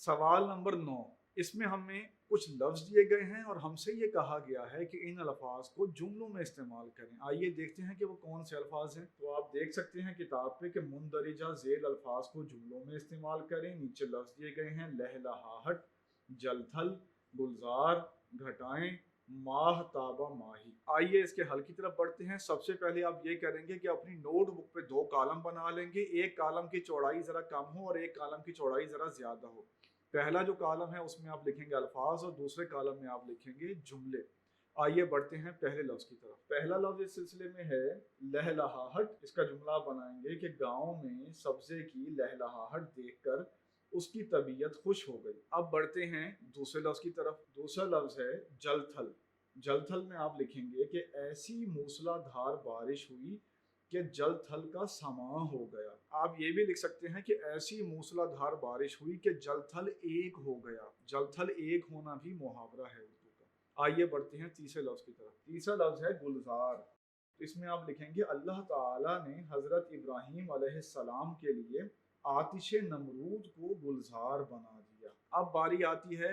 सवाल नंबर 9, इसमें हमें कुछ लफ्ज़ दिए गए हैं और हमसे ये कहा गया है कि इन अल्फाज को जुमलों में इस्तेमाल करें। आइए देखते हैं कि वो कौन से अल्फाज हैं। तो आप देख सकते हैं किताब पे कि मुंदरिजा झेल अल्फाज को जुमलों में इस्तेमाल करें। नीचे लफ्ज़ दिए गए हैं लहलहाहट, जलथल, गुलजार, घटाएं, माह, ताबा, माही। आइए इसके हल की तरफ बढ़ते हैं। सबसे पहले आप ये करेंगे कि अपनी नोटबुक पे 2 कॉलम बना लेंगे। एक कॉलम की चौड़ाई ज़रा कम हो और एक कॉलम की चौड़ाई ज़रा ज़्यादा हो। पहला जो कॉलम है उसमें आप लिखेंगे अल्फाज और दूसरे कॉलम में आप लिखेंगे जुमले। आइए बढ़ते हैं पहले लफ्ज़ की तरफ। पहला लफ्ज़ इस सिलसिले में है लहलहाहट। इसका जुमला बनाएंगे कि गाँव में सब्ज़े की लहलहाहट देखकर उसकी तबीयत खुश हो गई। अब बढ़ते हैं दूसरे लफ्ज़ की तरफ। दूसरा लफ्ज़ है जलथल। जलथल में आप लिखेंगे कि ऐसी मूसलाधार बारिश हुई कि जल थल का समा हो गया। आप ये भी लिख सकते हैं कि ऐसी मूसलाधार बारिश हुई कि जल थल एक हो गया। जल थल एक होना भी मुहावरा है उर्दू का। आइए बढ़ते हैं तीसरे लफ्ज़ की तरफ। तीसरा लफ्ज़ है गुलजार। इसमें आप लिखेंगे अल्लाह ताला ने हज़रत इब्राहीम अलैहिस्सलाम के लिए आतिश नमरूद को गुलजार बना दिया। अब बारी आती है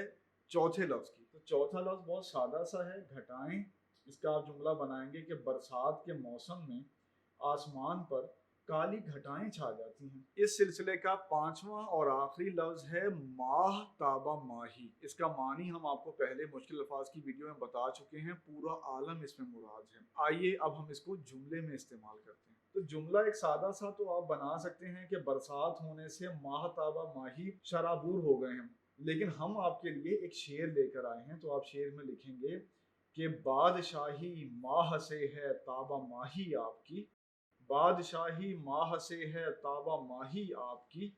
चौथे लफ्ज़ की। तो चौथा लफ्ज़ बहुत सादा सा है, घटाएं। इसका आप जुमला बनाएंगे कि बरसात के मौसम में आसमान पर काली घटाएं छा जाती हैं। इस सिलसिले का पांचवा और आखिरी लफ्ज़ है माह, ताबा, माही। इसका मानी हम आपको पहले मुश्किल अल्फाज की वीडियो में बता चुके हैं। पूरा आलम इसमें मुराद है। आइए अब हम इसको जुमले में इस्तेमाल करते हैं। तो जुमला एक सादा सा तो आप बना सकते हैं कि बरसात होने से माह, ताबा, माही शराबूर हो गए हैं। लेकिन हम आपके लिए एक शेर लेकर आए हैं। तो आप शेर में लिखेंगे कि बादशाही माह से है ताबा माही आपकी, बादशाही माह से है ताबा माही आपकी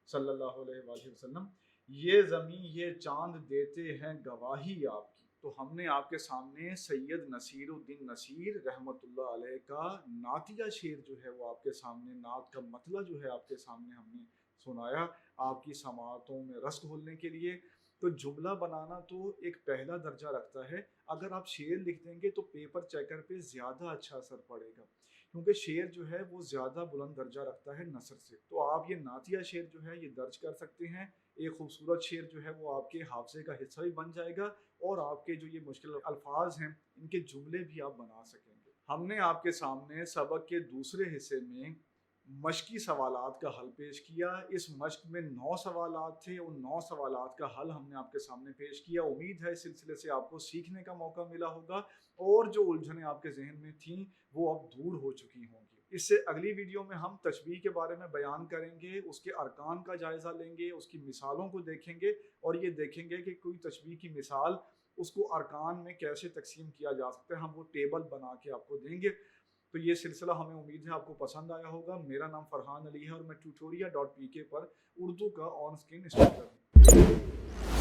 सल्लल्लाहु अलैहि वसल्लम, ये ज़मीं ये चांद देते हैं गवाही आपकी। तो हमने आपके सामने सैयद नसीरुद्दीन नसीर रहमतुल्लाह अलैह का नातिया शेर जो है वो आपके सामने, नात का मतला जो है आपके सामने हमने सुनाया आपकी समाअतों में रस घोलने के लिए। तो जुमला बनाना तो एक पहला दर्जा रखता है। अगर आप शेर लिख देंगे तो पेपर चेकर पे ज़्यादा अच्छा असर पड़ेगा, क्योंकि शेर जो है वो ज़्यादा बुलंद दर्जा रखता है नसर से। तो आप ये नातिया शेर जो है ये दर्ज कर सकते हैं। एक खूबसूरत शेर जो है वो आपके हाफजे का हिस्सा भी बन जाएगा और आपके जो ये मुश्किल अल्फाज हैं इनके जुमले भी आप बना सकेंगे। हमने आपके सामने सबक के दूसरे हिस्से में मश्की सवालात का हल पेश किया। इस मश्क में 9 सवालात थे। उन 9 सवालात का हल हमने आपके सामने पेश किया। उम्मीद है इस सिलसिले से आपको सीखने का मौका मिला होगा और जो उलझनें आपके जहन में थीं वो अब दूर हो चुकी होंगी। इससे अगली वीडियो में हम तशबीह के बारे में बयान करेंगे, उसके अरकान का जायज़ा लेंगे, उसकी मिसालों को देखेंगे और ये देखेंगे कि कोई तशबीह की मिसाल उसको अरकान में कैसे तकसीम किया जा सकता है। हम वो टेबल बना के आपको देंगे। तो ये सिलसिला हमें उम्मीद है आपको पसंद आया होगा। मेरा नाम फरहान अली है और मैं ट्यूटोरिया.pk पर उर्दू का ऑन स्क्रीन इंस्ट्रक्टर हूँ।